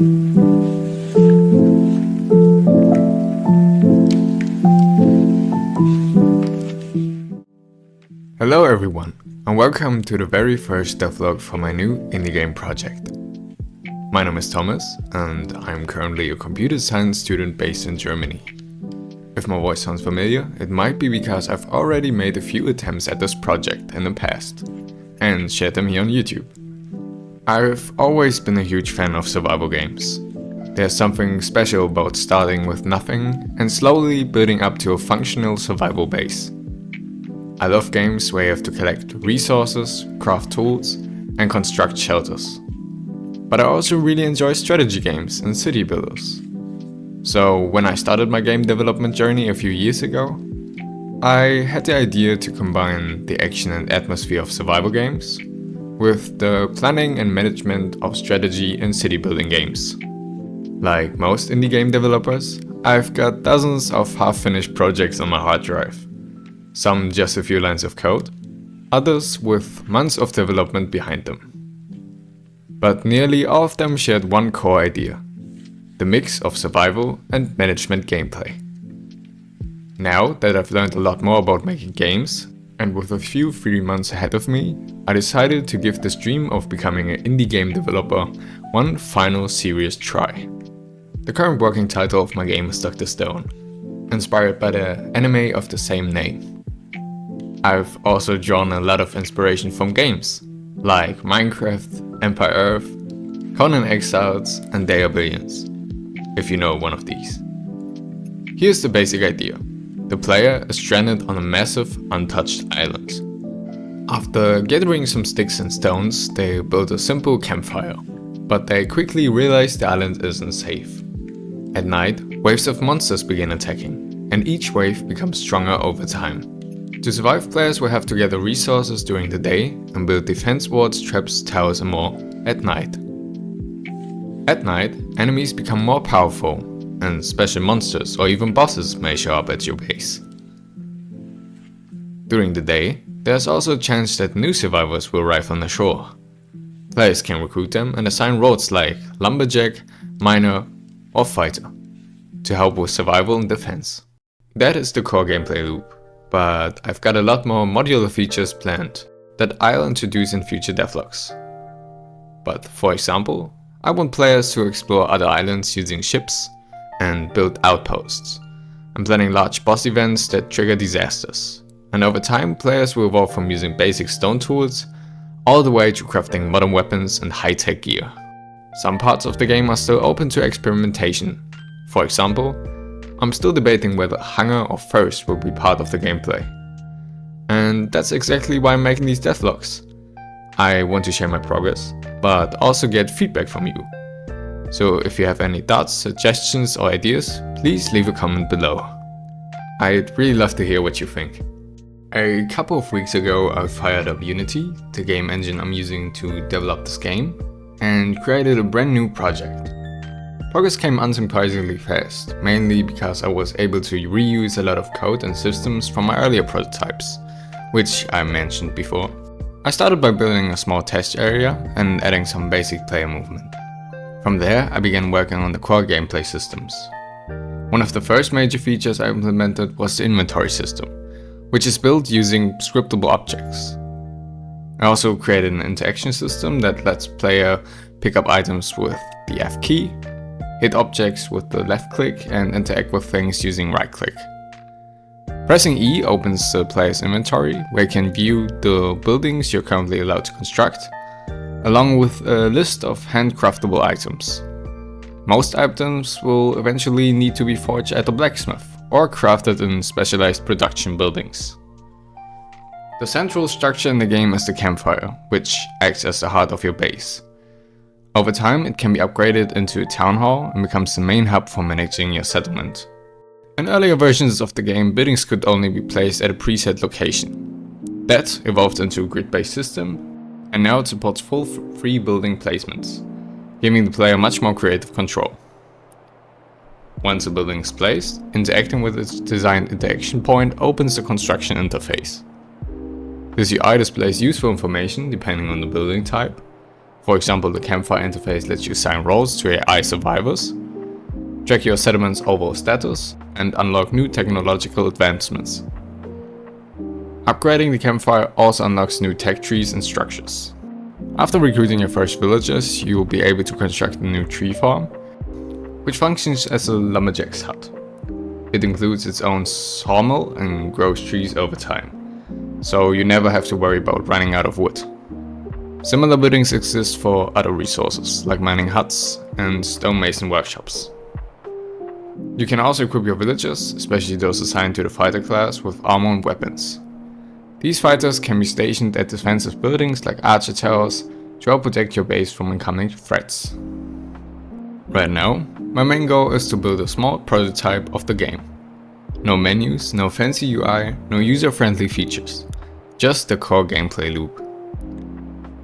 Hello everyone, and welcome to the very first devlog for my new indie game project. My name is Thomas, and I'm currently a computer science student based in Germany. If my voice sounds familiar, it might be because I've already made a few attempts at this project in the past, and shared them here on YouTube. I've always been a huge fan of survival games. There's something special about starting with nothing and slowly building up to a functional survival base. I love games where you have to collect resources, craft tools, and construct shelters. But I also really enjoy strategy games and city builders. So when I started my game development journey a few years ago, I had the idea to combine the action and atmosphere of survival games with the planning and management of strategy and city building games. Like most indie game developers, I've got dozens of half-finished projects on my hard drive. Some just a few lines of code, others with months of development behind them. But nearly all of them shared one core idea: the mix of survival and management gameplay. Now that I've learned a lot more about making games, and with a few free months ahead of me, I decided to give this dream of becoming an indie game developer one final serious try. The current working title of my game is Dr. Stone, inspired by the anime of the same name. I've also drawn a lot of inspiration from games, like Minecraft, Empire Earth, Conan Exiles, and Day of Billions, if you know one of these. Here's the basic idea. The player is stranded on a massive, untouched island. After gathering some sticks and stones, they build a simple campfire, but they quickly realize the island isn't safe. At night, waves of monsters begin attacking, and each wave becomes stronger over time. To survive, players will have to gather resources during the day and build defense wards, traps, towers and more at night. At night, enemies become more powerful, and special monsters or even bosses may show up at your base. During the day, there's also a chance that new survivors will arrive on the shore. Players can recruit them and assign roles like lumberjack, miner or fighter to help with survival and defense. That is the core gameplay loop. But I've got a lot more modular features planned that I'll introduce in future devlogs. But for example, I want players to explore other islands using ships and build outposts. I'm planning large boss events that trigger disasters. And over time, players will evolve from using basic stone tools all the way to crafting modern weapons and high-tech gear. Some parts of the game are still open to experimentation. For example, I'm still debating whether hunger or thirst will be part of the gameplay. And that's exactly why I'm making these devlogs. I want to share my progress, but also get feedback from you. So if you have any thoughts, suggestions or ideas, please leave a comment below. I'd really love to hear what you think. A couple of weeks ago I fired up Unity, the game engine I'm using to develop this game, and created a brand new project. Progress came unsurprisingly fast, mainly because I was able to reuse a lot of code and systems from my earlier prototypes, which I mentioned before. I started by building a small test area and adding some basic player movement. From there, I began working on the core gameplay systems. One of the first major features I implemented was the inventory system, which is built using scriptable objects. I also created an interaction system that lets player pick up items with the F key, hit objects with the left click and interact with things using right click. Pressing E opens the player's inventory, where you can view the buildings you're currently allowed to construct, along with a list of handcraftable items. Most items will eventually need to be forged at a blacksmith or crafted in specialized production buildings. The central structure in the game is the campfire, which acts as the heart of your base. Over time, it can be upgraded into a town hall and becomes the main hub for managing your settlement. In earlier versions of the game, buildings could only be placed at a preset location. That evolved into a grid-based system, and now it supports full free building placements, giving the player much more creative control. Once a building is placed, interacting with its designed interaction point opens the construction interface. This UI displays useful information depending on the building type, For example, the campfire interface lets you assign roles to AI survivors, track your settlement's overall status, and unlock new technological advancements. Upgrading the campfire also unlocks new tech trees and structures. After recruiting your first villagers, you will be able to construct a new tree farm, which functions as a lumberjack's hut. It includes its own sawmill and grows trees over time, so you never have to worry about running out of wood. Similar buildings exist for other resources, like mining huts and stonemason workshops. You can also equip your villagers, especially those assigned to the fighter class, with armor and weapons. These fighters can be stationed at defensive buildings like archer towers to help protect your base from incoming threats. Right now, my main goal is to build a small prototype of the game. No menus, no fancy UI, no user-friendly features. Just the core gameplay loop.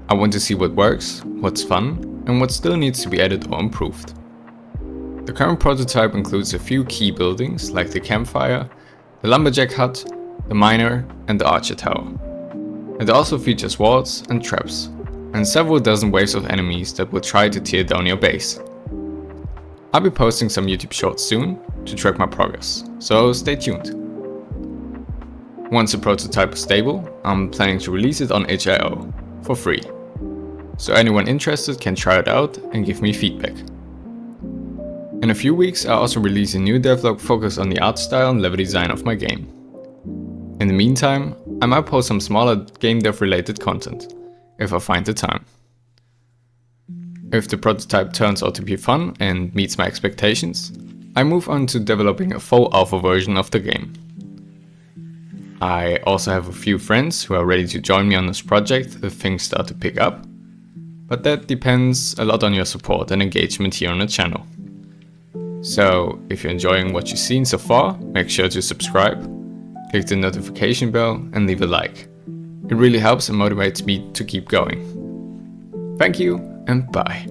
I want to see what works, what's fun, and what still needs to be added or improved. The current prototype includes a few key buildings like the campfire, the lumberjack hut, the miner, and the archer tower. It also features walls and traps, and several dozen waves of enemies that will try to tear down your base. I'll be posting some YouTube shorts soon to track my progress, so stay tuned. Once the prototype is stable, I'm planning to release it on itch.io for free, so anyone interested can try it out and give me feedback. In a few weeks, I'll also release a new devlog focused on the art style and level design of my game. In the meantime, I might post some smaller game dev related content, if I find the time. If the prototype turns out to be fun and meets my expectations, I move on to developing a full alpha version of the game. I also have a few friends who are ready to join me on this project if things start to pick up, but that depends a lot on your support and engagement here on the channel. So if you're enjoying what you've seen so far, make sure to subscribe, click the notification bell and leave a like. It really helps and motivates me to keep going. Thank you and bye.